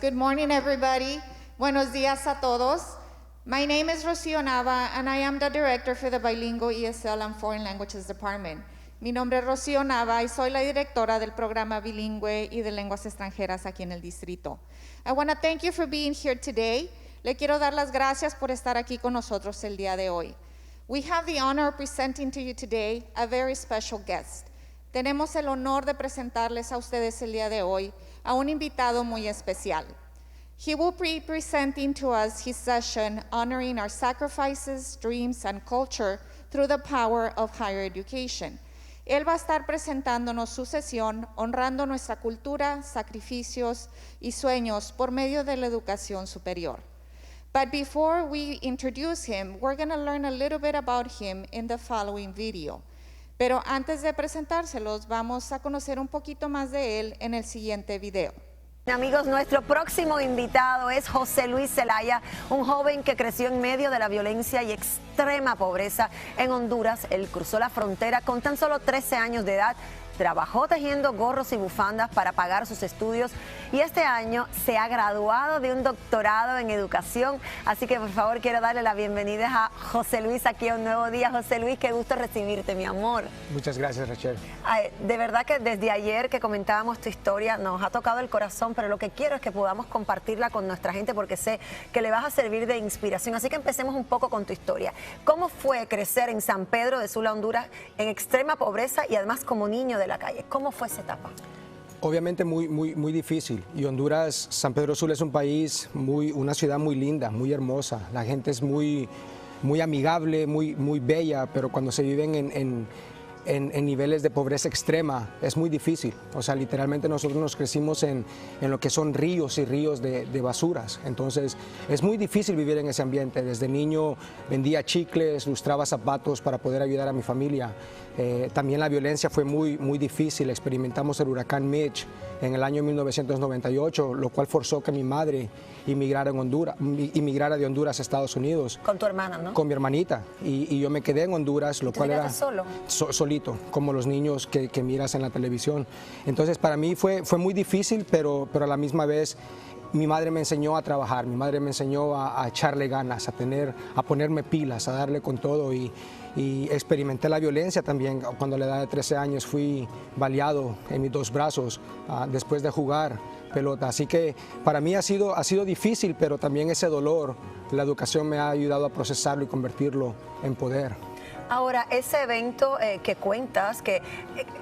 Good morning, everybody. Buenos días a todos. My name is Rocío Nava, and I am the director for the Bilingual ESL and Foreign Languages Department. Mi nombre es Rocío Nava y soy la directora del programa bilingüe y de lenguas extranjeras aquí en el distrito. I want to thank you for being here today. Le quiero dar las gracias por estar aquí con nosotros el día de hoy. We have the honor of presenting to you today a very special guest. Tenemos el honor de presentarles a ustedes el día de hoy a un invitado muy especial. He will be presenting to us his session honoring our sacrifices, dreams, and culture through the power of higher education. Él va a estar presentándonos su sesión honrando nuestra cultura, sacrificios y sueños por medio de la educación superior. But before we introduce him, we're going to learn a little bit about him in the following video. Pero antes de presentárselos, vamos a conocer un poquito más de él en el siguiente video. Amigos, nuestro próximo invitado es José Luis Zelaya, un joven que creció en medio de la violencia y extrema pobreza en Honduras. Él cruzó la frontera con tan solo 13 años de edad, trabajó tejiendo gorros y bufandas para pagar sus estudios y este año se ha graduado de un doctorado en educación. Así que por favor quiero darle la bienvenida a José Luis aquí a Un Nuevo Día. José Luis, qué gusto recibirte, mi amor. Muchas gracias, Rachel. De verdad que desde ayer que comentábamos tu historia nos ha tocado el corazón, pero lo que quiero es que podamos compartirla con nuestra gente porque sé que le vas a servir de inspiración. Así que empecemos un poco con tu historia. ¿Cómo fue crecer en San Pedro de Sula, Honduras, en extrema pobreza y además como niño de la calle? ¿Cómo fue esa etapa? Obviamente muy difícil. Y Honduras, San Pedro Sula es un país, una ciudad muy linda, muy hermosa. La gente es muy amigable, muy bella, pero cuando se viven en niveles de pobreza extrema es muy difícil. O sea, literalmente nosotros nos crecimos en lo que son ríos y ríos de basuras. Entonces es muy difícil vivir en ese ambiente. Desde niño vendía chicles, lustraba zapatos para poder ayudar a mi familia. También la violencia fue muy difícil. Experimentamos el huracán Mitch en el año 1998, lo cual forzó que mi madre imigrara de Honduras a Estados Unidos. Con tu hermana, ¿no? Con mi hermanita. Y yo me quedé en Honduras, lo cual era solo. Solito, como los niños que miras en la televisión. Entonces para mí fue muy difícil, pero a la misma vez mi madre me enseñó a trabajar, mi madre me enseñó a echarle ganas, a ponerme pilas, a darle con todo y experimenté la violencia también. Cuando a la edad de 13 años fui baleado en mis dos brazos después de jugar pelota. Así que para mí ha sido difícil, pero también ese dolor, la educación me ha ayudado a procesarlo y convertirlo en poder. Ahora, ese evento que cuentas, que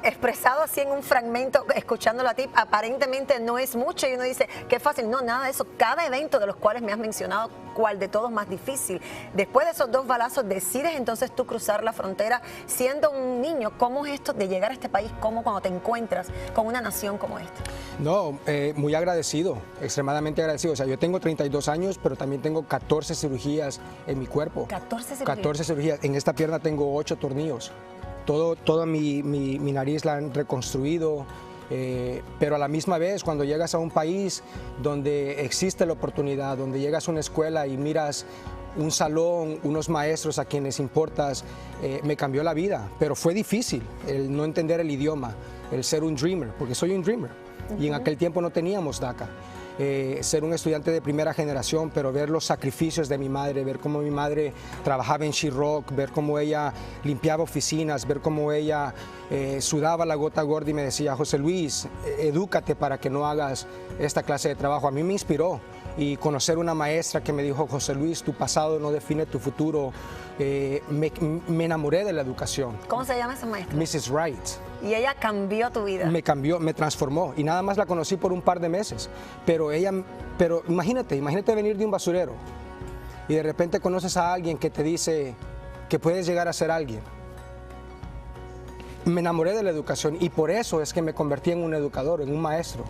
expresado así en un fragmento, escuchándolo a ti, aparentemente no es mucho y uno dice, qué fácil. No, nada de eso. Cada evento de los cuales me has mencionado, ¿cuál de todos más difícil? Después de esos dos balazos, decides entonces tú cruzar la frontera siendo un niño. ¿Cómo es esto de llegar a este país? ¿Cómo cuando te encuentras con una nación como esta? No, muy agradecido, extremadamente agradecido. O sea, yo tengo 32 años, pero también tengo 14 cirugías en mi cuerpo. 14 cirugías. 14 cirugías. En esta pierna tengo 8 tornillos. Toda mi nariz la han reconstruido, pero a la misma vez cuando llegas a un país donde existe la oportunidad, donde llegas a una escuela y miras un salón, unos maestros a quienes importas, me cambió la vida, pero fue difícil el no entender el idioma, el ser un dreamer, porque soy un dreamer. Y en aquel tiempo no teníamos DACA. Ser un estudiante de primera generación, pero ver los sacrificios de mi madre, ver cómo mi madre trabajaba en She-Rock, ver cómo ella limpiaba oficinas, ver cómo ella sudaba la gota gorda y me decía, José Luis, edúcate para que no hagas esta clase de trabajo. A mí me inspiró. Y conocer una maestra que me dijo, José Luis, tu pasado no define tu futuro, me enamoré de la educación. ¿Cómo se llama esa maestra? Mrs. Wright. Y ella cambió tu vida. Me cambió, me transformó y nada más la conocí por un par de meses. Pero imagínate venir de un basurero y de repente conoces a alguien que te dice que puedes llegar a ser alguien. Me enamoré de la educación y por eso es que me convertí en un educador, en un maestro,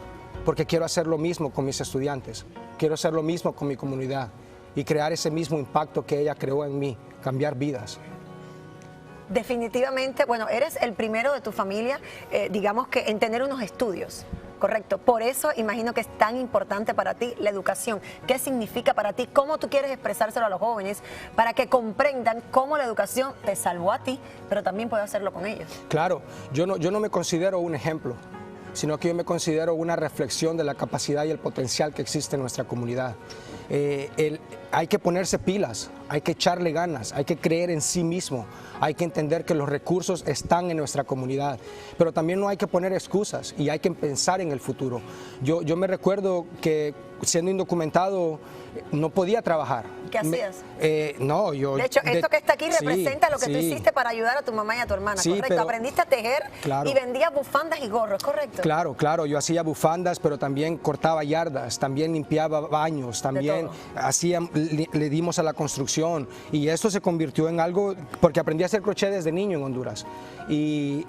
porque quiero hacer lo mismo con mis estudiantes, quiero hacer lo mismo con mi comunidad y crear ese mismo impacto que ella creó en mí, cambiar vidas. Definitivamente, bueno, eres el primero de tu familia, digamos que en tener unos estudios, correcto. Por eso imagino que es tan importante para ti la educación. ¿Qué significa para ti? ¿Cómo tú quieres expresárselo a los jóvenes para que comprendan cómo la educación te salvó a ti, pero también puede hacerlo con ellos? Claro, yo no me considero un ejemplo. sino que yo me considero una reflexión de la capacidad y el potencial que existe en nuestra comunidad. Hay que ponerse pilas, hay que echarle ganas, hay que creer en sí mismo, hay que entender que los recursos están en nuestra comunidad, pero también no hay que poner excusas y hay que pensar en el futuro. Yo me recuerdo que siendo indocumentado no podía trabajar. ¿Qué hacías? No, yo... De hecho, esto que está aquí representa lo que tú sí. hiciste para ayudar a tu mamá y a tu hermana, Sí, ¿correcto? pero- Aprendiste a tejer Claro. y vendías bufandas y gorros, ¿correcto? Claro, claro, yo hacía bufandas, pero también cortaba yardas, también limpiaba baños, también le dimos a la construcción, y esto se convirtió en algo, porque aprendí a hacer crochet desde niño en Honduras, y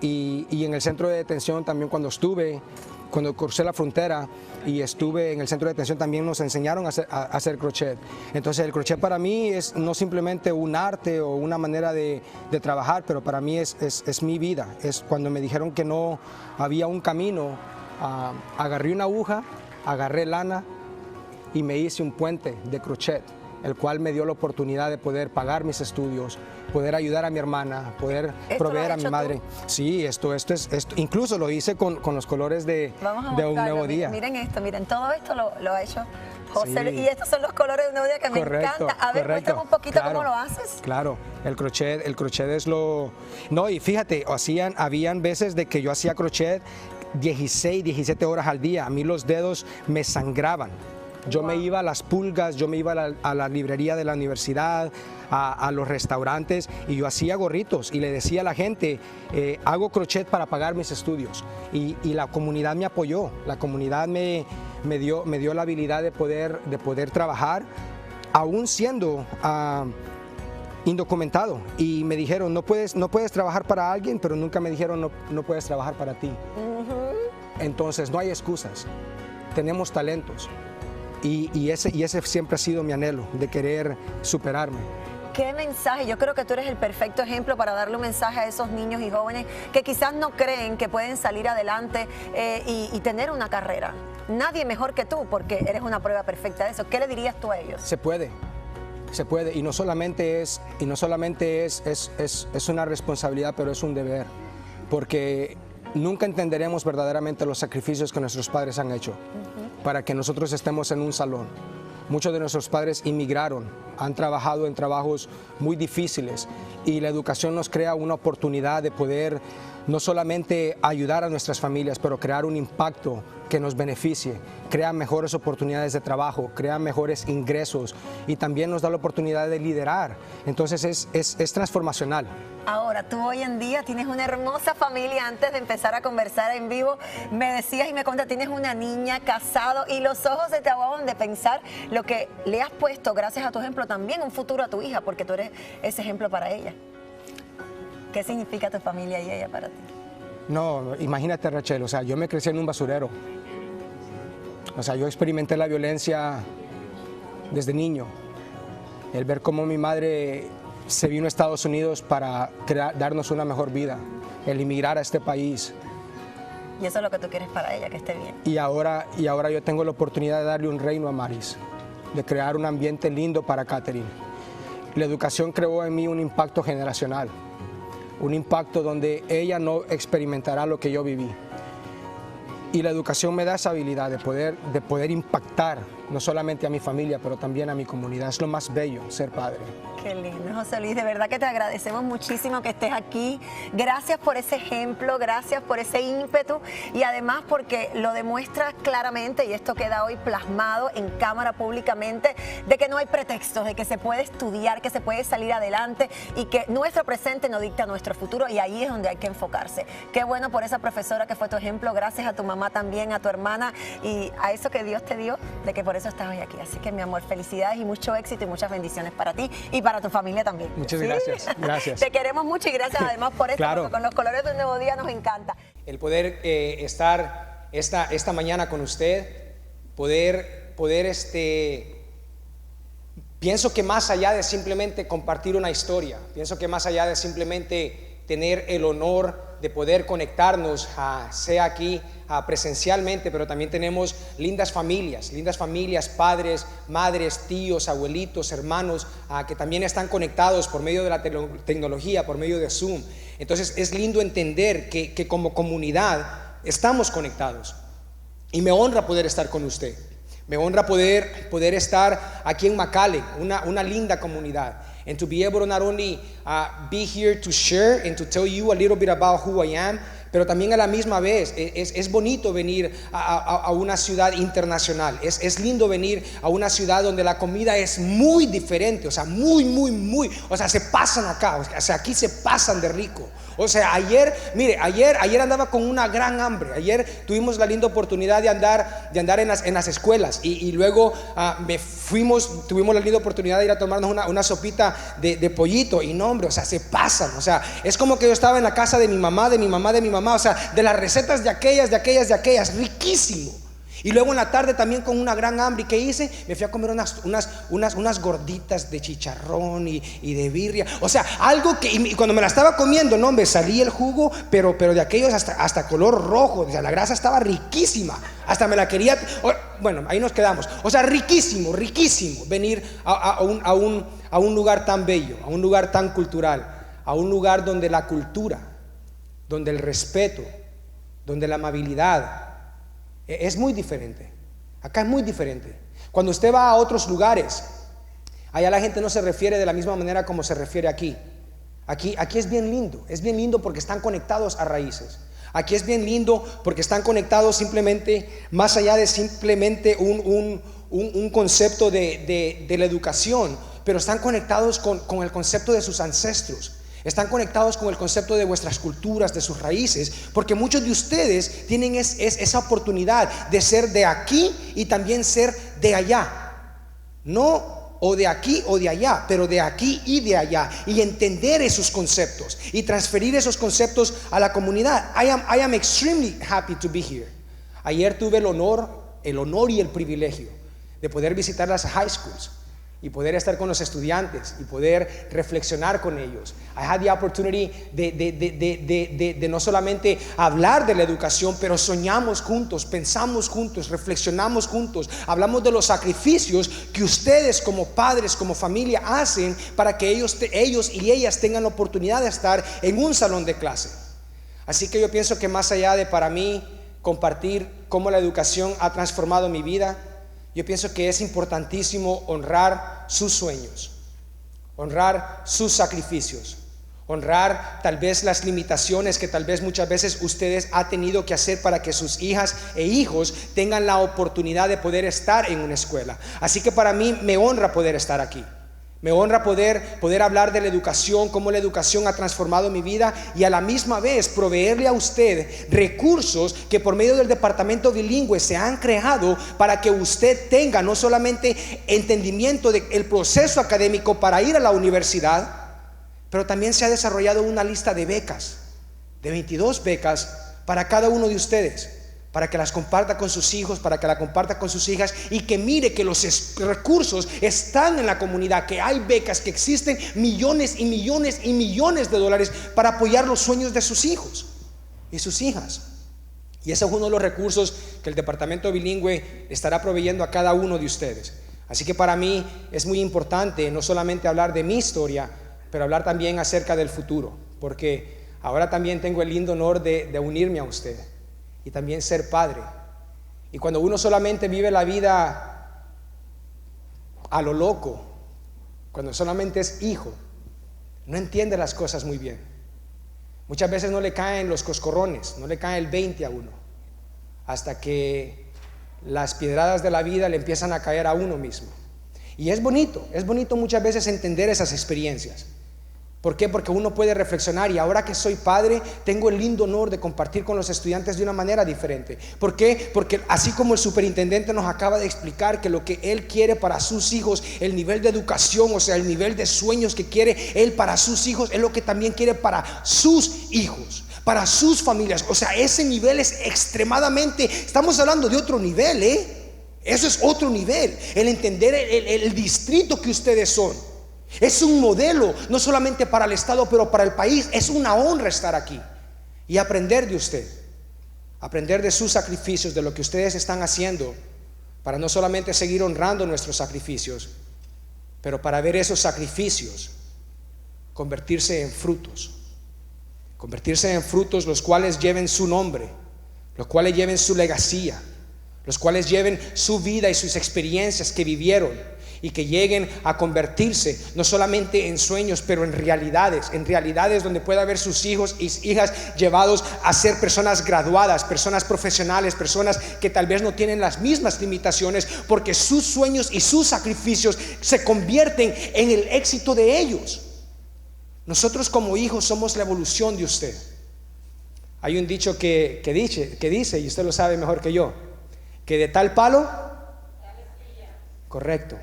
en el centro de detención también cuando crucé la frontera y estuve en el centro de detención, también nos enseñaron a hacer crochet. Entonces el crochet para mí es no simplemente un arte o una manera de trabajar, pero para mí es mi vida. Es cuando me dijeron que no había un camino, agarré una aguja, agarré lana y me hice un puente de crochet, el cual me dio la oportunidad de poder pagar mis estudios, poder ayudar a mi hermana, poder proveer a mi madre. Sí, esto incluso lo hice con los colores de Un Nuevo Día. Miren esto, miren, todo esto lo ha hecho José, Sí. y estos son los colores de Un Nuevo Día que me encanta. A ver, muéstrame un poquito cómo lo haces. Claro, el crochet es lo... No, y fíjate, habían veces de que yo hacía crochet 16, 17 horas al día. A mí los dedos me sangraban. Yo me iba a las pulgas, yo me iba a la librería de la universidad, a los restaurantes, y yo hacía gorritos y le decía a la gente, hago crochet para pagar mis estudios. Y la comunidad me apoyó, la comunidad me dio la habilidad de poder trabajar, aún siendo indocumentado. Y me dijeron, no puedes trabajar para alguien, pero nunca me dijeron, no puedes trabajar para ti. Entonces no hay excusas, tenemos talentos. Y ese siempre ha sido mi anhelo, de querer superarme. ¿Qué mensaje? Yo creo que tú eres el perfecto ejemplo para darle un mensaje a esos niños y jóvenes que quizás no creen que pueden salir adelante y tener una carrera. Nadie mejor que tú, porque eres una prueba perfecta de eso. ¿Qué le dirías tú a ellos? Se puede, y no solamente es una responsabilidad, pero es un deber, porque nunca entenderemos verdaderamente los sacrificios que nuestros padres han hecho para que nosotros estemos en un salón. Muchos de nuestros padres inmigraron, han trabajado en trabajos muy difíciles, y la educación nos crea una oportunidad de poder no solamente ayudar a nuestras familias, pero crear un impacto que nos beneficie, crea mejores oportunidades de trabajo, crea mejores ingresos, y también nos da la oportunidad de liderar. Entonces es transformacional. Ahora, tú hoy en día tienes una hermosa familia. Antes de empezar a conversar en vivo, me decías y me contaste, tienes una niña, casado, y los ojos se te aguaban de pensar lo que le has puesto, gracias a tu ejemplo, también un futuro a tu hija, porque tú eres ese ejemplo para ella. ¿Qué significa tu familia y ella para ti? No, imagínate, Rachel, o sea, yo me crecí en un basurero. O sea, yo experimenté la violencia desde niño. El ver cómo mi madre se vino a Estados Unidos para darnos una mejor vida, el emigrar a este país. Y eso es lo que tú quieres para ella, que esté bien. Y ahora yo tengo la oportunidad de darle un reino a Maris, de crear un ambiente lindo para Catherine. La educación creó en mí un impacto generacional, un impacto donde ella no experimentará lo que yo viví. Y la educación me da esa habilidad de poder impactar no solamente a mi familia, pero también a mi comunidad. Es lo más bello, ser padre. Qué lindo, José Luis, de verdad que te agradecemos muchísimo que estés aquí. Gracias por ese ejemplo, gracias por ese ímpetu, y además porque lo demuestras claramente, y esto queda hoy plasmado en cámara públicamente, de que no hay pretextos, de que se puede estudiar, que se puede salir adelante, y que nuestro presente no dicta nuestro futuro, y ahí es donde hay que enfocarse. Qué bueno por esa profesora que fue tu ejemplo, gracias a tu mamá también, a tu hermana, y a eso que Dios te dio, de que por eso estás hoy aquí. Así que, mi amor, felicidades y mucho éxito y muchas bendiciones para ti y para tu familia también. Muchas gracias, gracias. Te queremos mucho y gracias además por esto, Claro. porque con los colores de Un Nuevo Día nos encanta. El poder estar esta mañana con usted, pienso que más allá de simplemente compartir una historia, pienso que más allá de simplemente tener el honor de poder conectarnos, sea aquí presencialmente, pero también tenemos lindas familias, padres, madres, tíos, abuelitos, hermanos, que también están conectados por medio de la tecnología, por medio de Zoom. Entonces es lindo entender que como comunidad estamos conectados. Y me honra poder estar con usted. Me honra poder estar aquí en McAllen, una linda comunidad. And to be able to not only be here to share and to tell you a little bit about who I am, pero también a la misma vez es bonito venir a una ciudad internacional. Es lindo venir a una ciudad donde la comida es muy diferente, o sea, muy, o sea, se pasan acá, o sea, aquí se pasan de rico. O sea, ayer andaba con una gran hambre. Ayer tuvimos la linda oportunidad de andar en las escuelas y luego tuvimos la linda oportunidad de ir a tomarnos una sopita de pollito. Y no, hombre, o sea, se pasan. O sea, es como que yo estaba en la casa de mi mamá, o sea, de las recetas de aquellas, riquísimo. Y luego en la tarde también con una gran hambre. ¿Y qué hice? Me fui a comer unas gorditas de chicharrón y de birria. O sea, algo que y cuando me la estaba comiendo, no, me salía el jugo, pero de aquellos hasta color rojo. O sea, la grasa estaba riquísima. Hasta me la quería. Bueno, ahí nos quedamos. O sea, riquísimo venir a un lugar tan bello, a un lugar tan cultural, a un lugar donde la cultura, donde el respeto, donde la amabilidad es muy diferente. Acá es muy diferente. Cuando usted va a otros lugares, allá la gente no se refiere de la misma manera como se refiere aquí. Aquí es bien lindo porque están conectados a raíces. Aquí es bien lindo porque están conectados simplemente, más allá de simplemente un concepto de la educación, pero están conectados con el concepto de sus ancestros. Están conectados con el concepto de vuestras culturas, de sus raíces, porque muchos de ustedes tienen esa oportunidad de ser de aquí y también ser de allá. No o de aquí o de allá, pero de aquí y de allá, y entender esos conceptos y transferir esos conceptos a la comunidad. I am extremely happy to be here. Ayer tuve el honor y el privilegio de poder visitar las high schools y poder estar con los estudiantes y poder reflexionar con ellos. I had the opportunity de no solamente hablar de la educación, pero soñamos juntos, pensamos juntos, reflexionamos juntos, hablamos de los sacrificios que ustedes como padres, como familia hacen para que ellos y ellas tengan la oportunidad de estar en un salón de clase. Así que yo pienso que más allá de para mí compartir cómo la educación ha transformado mi vida, yo pienso que es importantísimo honrar sus sueños, honrar sus sacrificios, honrar tal vez las limitaciones que tal vez muchas veces ustedes han tenido que hacer para que sus hijas e hijos tengan la oportunidad de poder estar en una escuela. Así que para mí me honra poder estar aquí. Me honra poder hablar de la educación, cómo la educación ha transformado mi vida, y a la misma vez proveerle a usted recursos que por medio del departamento bilingüe se han creado para que usted tenga no solamente entendimiento del proceso académico para ir a la universidad, pero también se ha desarrollado una lista de becas, de 22 becas para cada uno de ustedes, para que las comparta con sus hijos, para que la comparta con sus hijas, y que mire que los recursos están en la comunidad, que hay becas, que existen millones y millones y millones de dólares para apoyar los sueños de sus hijos y sus hijas. Y ese es uno de los recursos que el departamento bilingüe estará proveyendo a cada uno de ustedes. Así que para mí es muy importante no solamente hablar de mi historia, pero hablar también acerca del futuro, porque ahora también tengo el lindo honor de unirme a usted y también ser padre. Y cuando uno solamente vive la vida a lo loco, cuando solamente es hijo, no entiende las cosas muy bien. Muchas veces no le caen los coscorrones, no le cae el 20 a uno, hasta que las piedradas de la vida le empiezan a caer a uno mismo. Y es bonito muchas veces entender esas experiencias. ¿Por qué? Porque uno puede reflexionar, y ahora que soy padre tengo el lindo honor de compartir con los estudiantes de una manera diferente. ¿Por qué? Porque así como el superintendente nos acaba de explicar que lo que él quiere para sus hijos, el nivel de educación, o sea, el nivel de sueños que quiere él para sus hijos, es lo que también quiere para sus hijos, para sus familias. O sea, ese nivel es extremadamente, estamos hablando de otro nivel, eso es otro nivel, el entender el distrito que ustedes son. Es un modelo, no solamente para el estado, pero para el país. Es una honra estar aquí y aprender de usted, aprender de sus sacrificios, de lo que ustedes están haciendo, para no solamente seguir honrando nuestros sacrificios, pero para ver esos sacrificios convertirse en frutos los cuales lleven su nombre, los cuales lleven su legacía, los cuales lleven su vida y sus experiencias que vivieron y que lleguen a convertirse no solamente en sueños, pero en realidades donde pueda ver sus hijos y hijas llevados a ser personas graduadas, personas profesionales, personas que tal vez no tienen las mismas limitaciones, porque sus sueños y sus sacrificios se convierten en el éxito de ellos. Nosotros como hijos somos la evolución de usted. Hay un dicho que dice, y usted lo sabe mejor que yo, que de tal palo, correcto.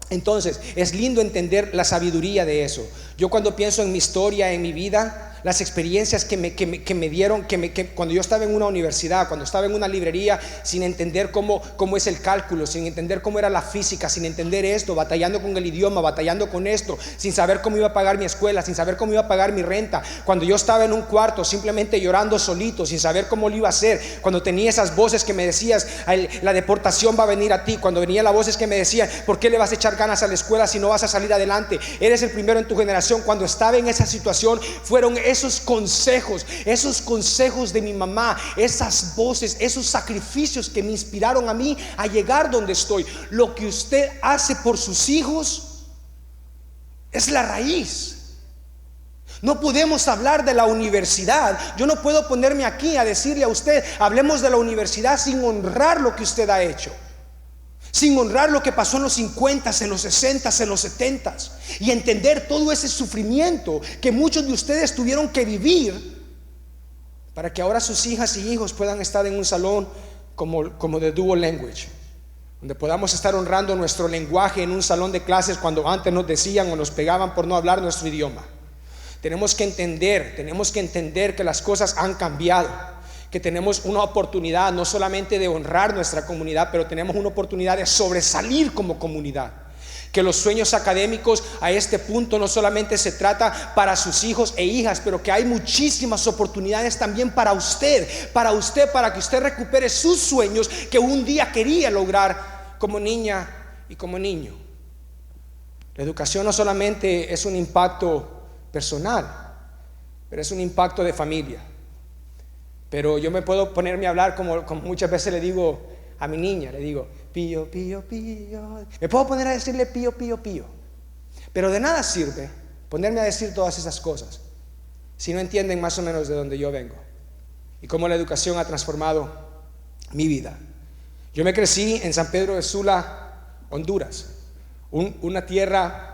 Entonces, es lindo entender la sabiduría de eso. Yo cuando pienso en mi historia, en mi vida, las experiencias que me dieron, cuando yo estaba en una universidad, cuando estaba en una librería, sin entender cómo es el cálculo, sin entender cómo era la física, sin entender esto, batallando con el idioma, batallando con esto, sin saber cómo iba a pagar mi escuela, sin saber cómo iba a pagar mi renta, cuando yo estaba en un cuarto simplemente llorando solito, sin saber cómo lo iba a hacer, cuando tenía esas voces que me decías, la deportación va a venir a ti, cuando venía las voces que me decían, ¿por qué le vas a echar ganas a la escuela si no vas a salir adelante? Eres el primero en tu generación. Cuando estaba en esa situación, fueron esos consejos de mi mamá, esas voces, esos sacrificios que me inspiraron a mí a llegar donde estoy. Lo que usted hace por sus hijos es la raíz. No podemos hablar de la universidad. Yo no puedo ponerme aquí a decirle a usted, hablemos de la universidad sin honrar lo que usted ha hecho, sin honrar lo que pasó en los 50, en los 60, en los 70, y entender todo ese sufrimiento que muchos de ustedes tuvieron que vivir para que ahora sus hijas y hijos puedan estar en un salón como de Dual Language, donde podamos estar honrando nuestro lenguaje en un salón de clases cuando antes nos decían o nos pegaban por no hablar nuestro idioma. Tenemos que entender que las cosas han cambiado, que tenemos una oportunidad no solamente de honrar nuestra comunidad, pero tenemos una oportunidad de sobresalir como comunidad. Que los sueños académicos a este punto no solamente se trata para sus hijos e hijas, pero que hay muchísimas oportunidades también para que usted recupere sus sueños que un día quería lograr como niña y como niño. La educación no solamente es un impacto personal, pero es un impacto de familia. Pero yo me puedo ponerme a hablar como muchas veces le digo a mi niña, le digo pío, pío, pío. Me puedo poner a decirle pío, pío, pío. Pero de nada sirve ponerme a decir todas esas cosas si no entienden más o menos de dónde yo vengo y cómo la educación ha transformado mi vida. Yo me crecí en San Pedro de Sula, Honduras, una tierra,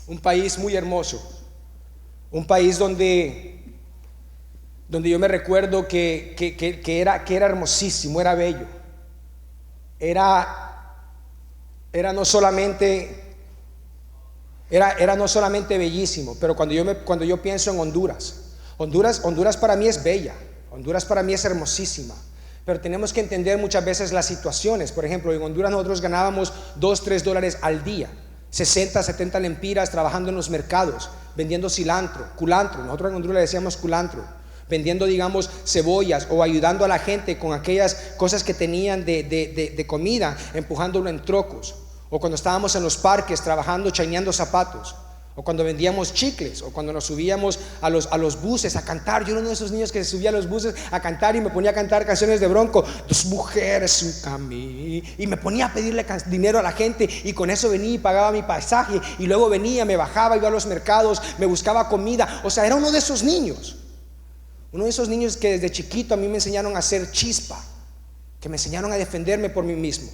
un país muy hermoso, un país donde yo me recuerdo que era hermosísimo, era bello, era no solamente bellísimo, pero cuando yo pienso en Honduras para mí es bella, Honduras para mí es hermosísima, pero tenemos que entender muchas veces las situaciones. Por ejemplo, en Honduras nosotros ganábamos $2-3 al día, 60-70 lempiras trabajando en los mercados, vendiendo culantro, nosotros en Honduras le decíamos culantro, vendiendo, digamos, cebollas o ayudando a la gente con aquellas cosas que tenían de comida, empujándolo en trocos, o cuando estábamos en los parques trabajando, chaineando zapatos, o cuando vendíamos chicles, o cuando nos subíamos a los buses a cantar. Yo era uno de esos niños que se subía a los buses a cantar y me ponía a cantar canciones de Bronco, 2 mujeres, un camino, y me ponía a pedirle dinero a la gente, y con eso venía y pagaba mi pasaje, y luego venía, me bajaba, iba a los mercados, me buscaba comida. O sea, era uno de esos niños que desde chiquito a mí me enseñaron a ser chispa, que me enseñaron a defenderme por mí mismo.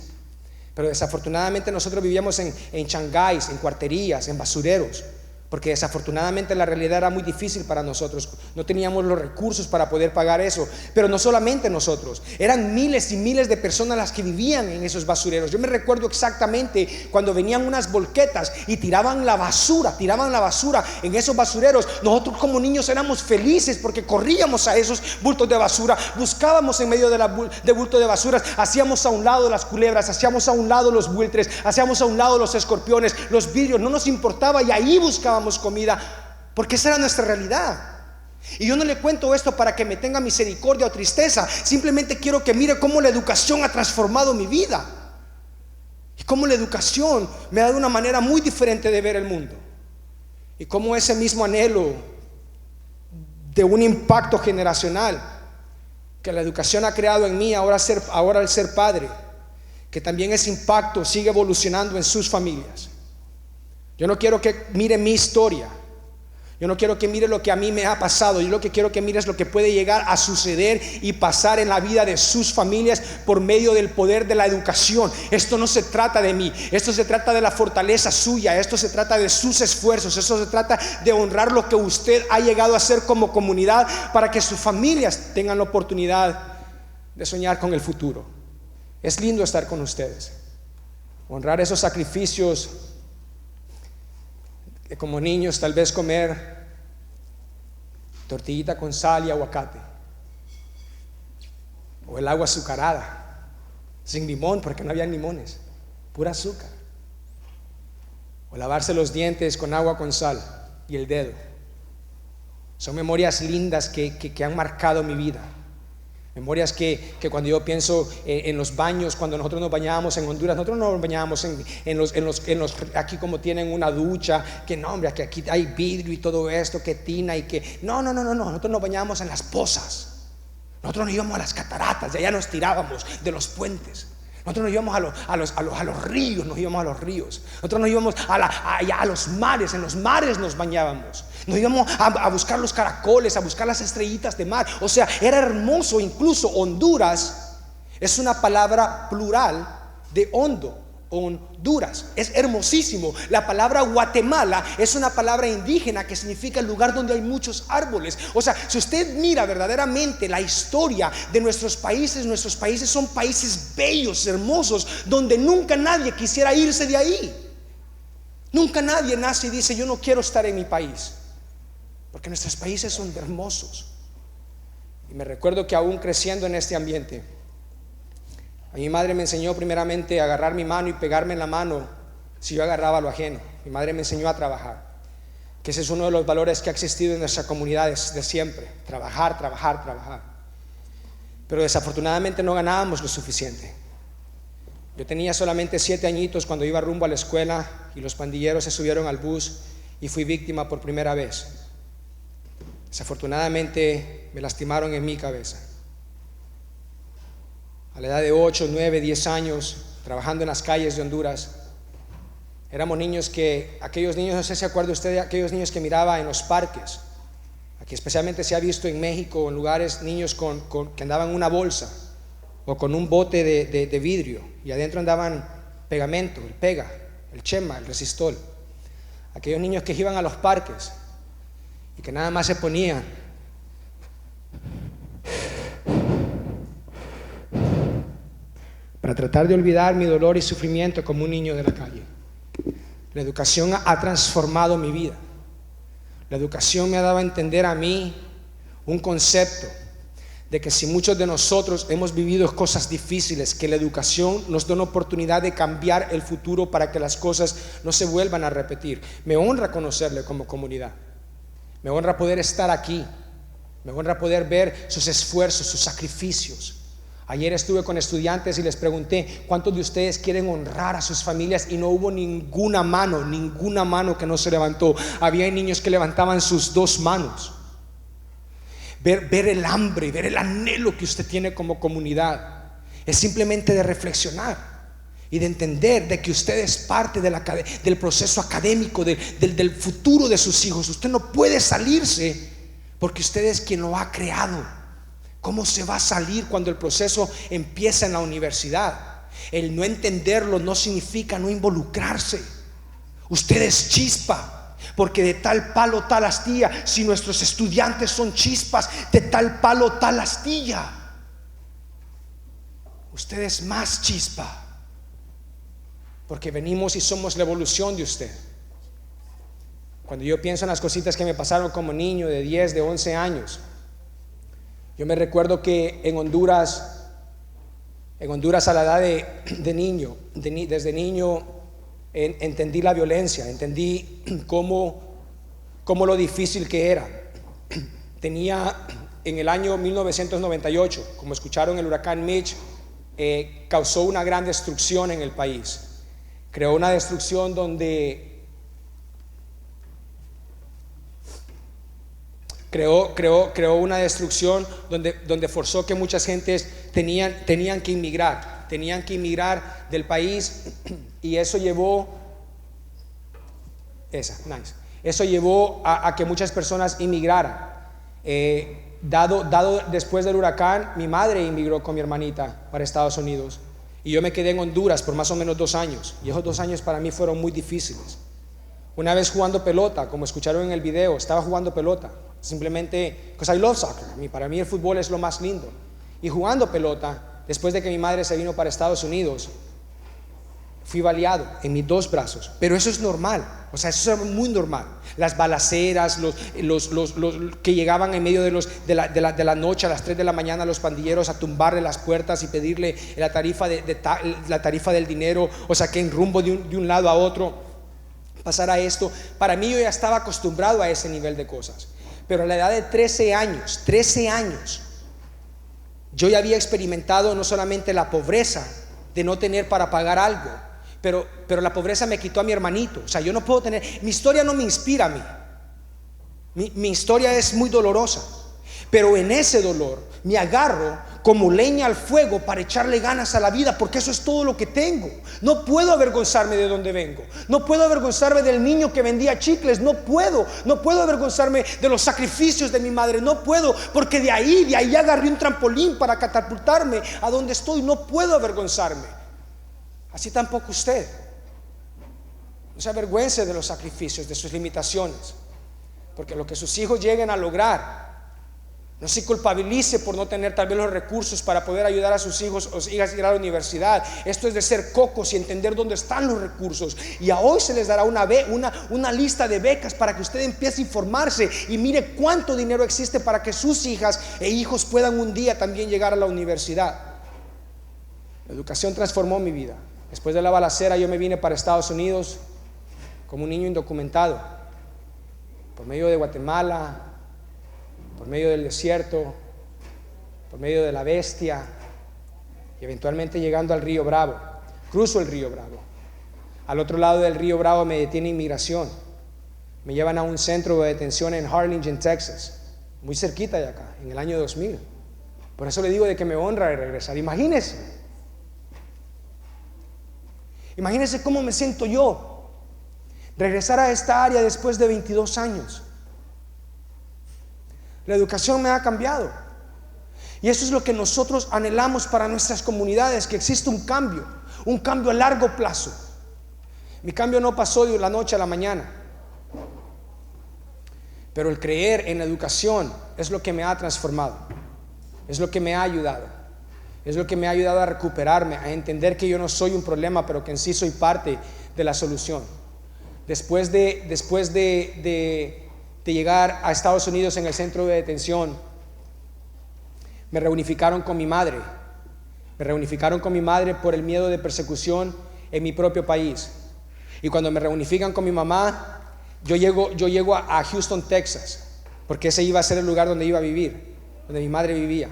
Pero desafortunadamente nosotros vivíamos en changáis, en cuarterías, en basureros, porque desafortunadamente la realidad era muy difícil para nosotros. No teníamos los recursos para poder pagar eso. Pero no solamente nosotros, eran miles y miles de personas las que vivían en esos basureros. Yo me recuerdo exactamente cuando venían unas volquetas y tiraban la basura en esos basureros. Nosotros como niños éramos felices porque corríamos a esos bultos de basura, buscábamos en medio de bultos de basuras, hacíamos a un lado las culebras, hacíamos a un lado los buitres, hacíamos a un lado los escorpiones, los vidrios, no nos importaba, y ahí buscábamos comida, porque esa era nuestra realidad. Y yo no le cuento esto para que me tenga misericordia o tristeza, simplemente quiero que mire cómo la educación ha transformado mi vida y cómo la educación me ha dado una manera muy diferente de ver el mundo, y cómo ese mismo anhelo de un impacto generacional que la educación ha creado en mí ahora al ser padre, que también ese impacto sigue evolucionando en sus familias. Yo no quiero que mire mi historia, yo no quiero que mire lo que a mí me ha pasado, yo lo que quiero que mire es lo que puede llegar a suceder y pasar en la vida de sus familias por medio del poder de la educación. Esto no se trata de mí, esto se trata de la fortaleza suya, esto se trata de sus esfuerzos, esto se trata de honrar lo que usted ha llegado a hacer como comunidad para que sus familias tengan la oportunidad de soñar con el futuro. Es lindo estar con ustedes, honrar esos sacrificios de como niños tal vez comer tortillita con sal y aguacate, o el agua azucarada sin limón porque no había limones, pura azúcar, o lavarse los dientes con agua con sal y el dedo. Son memorias lindas que han marcado mi vida. Memorias que cuando yo pienso en los baños, cuando nosotros nos bañábamos en Honduras, nosotros no nos bañábamos en los aquí como tienen una ducha, que no, hombre, que aquí hay vidrio y todo esto, que tina y que no, nosotros nos bañábamos en las pozas. Nosotros nos íbamos a las cataratas, de allá nos tirábamos de los puentes. Nosotros nos íbamos a los ríos, nos íbamos a los ríos. Nosotros nos íbamos allá a los mares, en los mares nos bañábamos. Nos íbamos a buscar los caracoles, a buscar las estrellitas de mar. O sea, era hermoso. Incluso Honduras es una palabra plural de hondo, Honduras, es hermosísimo. La palabra Guatemala es una palabra indígena que significa el lugar donde hay muchos árboles. O sea, si usted mira verdaderamente la historia de nuestros países son países bellos, hermosos, donde nunca nadie quisiera irse de ahí. Nunca nadie nace y dice: yo no quiero estar en mi país, porque nuestros países son hermosos. Y me recuerdo que aún creciendo en este ambiente, a mi madre me enseñó primeramente a agarrar mi mano y pegarme en la mano si yo agarraba lo ajeno. Mi madre me enseñó a trabajar, que ese es uno de los valores que ha existido en nuestra comunidad desde siempre: trabajar. Pero desafortunadamente no ganábamos lo suficiente. Yo tenía solamente 7 añitos cuando iba rumbo a la escuela y los pandilleros se subieron al bus y fui víctima por primera vez. Desafortunadamente me lastimaron en mi cabeza. A la edad de 8, 9, 10 años, trabajando en las calles de Honduras, éramos niños aquellos niños, no sé si se acuerda usted de aquellos niños que miraba en los parques. Aquí especialmente se ha visto en México, en lugares, niños que andaban en una bolsa o con un bote de vidrio y adentro andaban pegamento, el pega, el chema, el resistol. Aquellos niños que iban a los parques y que nada más se ponían para tratar de olvidar mi dolor y sufrimiento como un niño de la calle. La educación ha transformado mi vida. La educación me ha dado a entender a mí un concepto de que si muchos de nosotros hemos vivido cosas difíciles, que la educación nos da una oportunidad de cambiar el futuro para que las cosas no se vuelvan a repetir. Me honra conocerle como comunidad. Me honra poder estar aquí. Me honra poder ver sus esfuerzos, sus sacrificios. Ayer estuve con estudiantes y les pregunté: ¿cuántos de ustedes quieren honrar a sus familias? Y no hubo ninguna mano que no se levantó. Había niños que levantaban sus 2 manos. Ver el hambre, ver el anhelo que usted tiene como comunidad es simplemente de reflexionar y de entender de que usted es parte del proceso académico, del futuro de sus hijos. Usted no puede salirse porque usted es quien lo ha creado. ¿Cómo se va a salir cuando el proceso empieza en la universidad? El no entenderlo no significa no involucrarse. Usted es chispa, porque de tal palo tal astilla. Si nuestros estudiantes son chispas, de tal palo tal astilla. Usted es más chispa, porque venimos y somos la evolución de usted. Cuando yo pienso en las cositas que me pasaron como niño de 10, de 11 años, yo me recuerdo que en Honduras a la edad de niño, desde niño entendí la violencia, entendí cómo lo difícil que era. Tenía en el año 1998, como escucharon, el huracán Mitch causó una gran destrucción en el país. Creó una destrucción donde creó una destrucción donde forzó que muchas gentes tenían que inmigrar del país, y eso llevó a que muchas personas inmigraran. Dado después del huracán, mi madre inmigró con mi hermanita para Estados Unidos, y yo me quedé en Honduras por más o menos 2 años, y esos 2 años para mí fueron muy difíciles. Una vez jugando pelota, como escucharon en el video, estaba jugando pelota, simplemente, because I love soccer, para mí el fútbol es lo más lindo, y jugando pelota, después de que mi madre se vino para Estados Unidos, fui baleado en mis 2 brazos, pero eso es normal, o sea, eso es muy normal. Las balaceras, los que llegaban en medio de la noche a las 3 de la mañana, los pandilleros a tumbarle las puertas y pedirle la tarifa del dinero, o sea, que en rumbo de un lado a otro pasara esto. Para mí, yo ya estaba acostumbrado a ese nivel de cosas, pero a la edad de 13 años, yo ya había experimentado no solamente la pobreza de no tener para pagar algo, pero la pobreza me quitó a mi hermanito. O sea, yo no puedo tener, mi historia no me inspira a mí, mi historia es muy dolorosa, pero en ese dolor me agarro como leña al fuego para echarle ganas a la vida, porque eso es todo lo que tengo. No puedo avergonzarme de donde vengo, no puedo avergonzarme del niño que vendía chicles, no puedo avergonzarme de los sacrificios de mi madre, no puedo, porque de ahí agarré un trampolín para catapultarme a donde estoy. No puedo avergonzarme. Así tampoco usted. No se avergüence de los sacrificios, de sus limitaciones, porque lo que sus hijos lleguen a lograr, no se culpabilice por no tener tal vez los recursos para poder ayudar a sus hijos o hijas a ir a la universidad. Esto es de ser cocos y entender dónde están los recursos, y a hoy se les dará una lista de becas para que usted empiece a informarse y mire cuánto dinero existe para que sus hijas e hijos puedan un día también llegar a la universidad. La educación transformó mi vida. Después de la balacera, yo me vine para Estados Unidos como un niño indocumentado, por medio de Guatemala, por medio del desierto, por medio de la bestia, y eventualmente llegando al río Bravo. Cruzo el río Bravo. Al otro lado del río Bravo me detiene inmigración. Me llevan a un centro de detención en Harlingen, Texas, muy cerquita de acá, en el año 2000. Por eso le digo de que me honra de regresar. Imagínense cómo me siento yo regresar a esta área después de 22 años. La educación me ha cambiado, y eso es lo que nosotros anhelamos para nuestras comunidades, que exista un cambio a largo plazo. Mi cambio no pasó de la noche a la mañana, pero el creer en la educación es lo que me ha transformado, es lo que me ha ayudado. Es lo que me ha ayudado a recuperarme, a entender que yo no soy un problema, pero que en sí soy parte de la solución. Después de llegar a Estados Unidos en el centro de detención, me reunificaron con mi madre. Me reunificaron con mi madre por el miedo de persecución en mi propio país. Y cuando me reunifican con mi mamá, yo llego a Houston, Texas, porque ese iba a ser el lugar donde iba a vivir, donde mi madre vivía.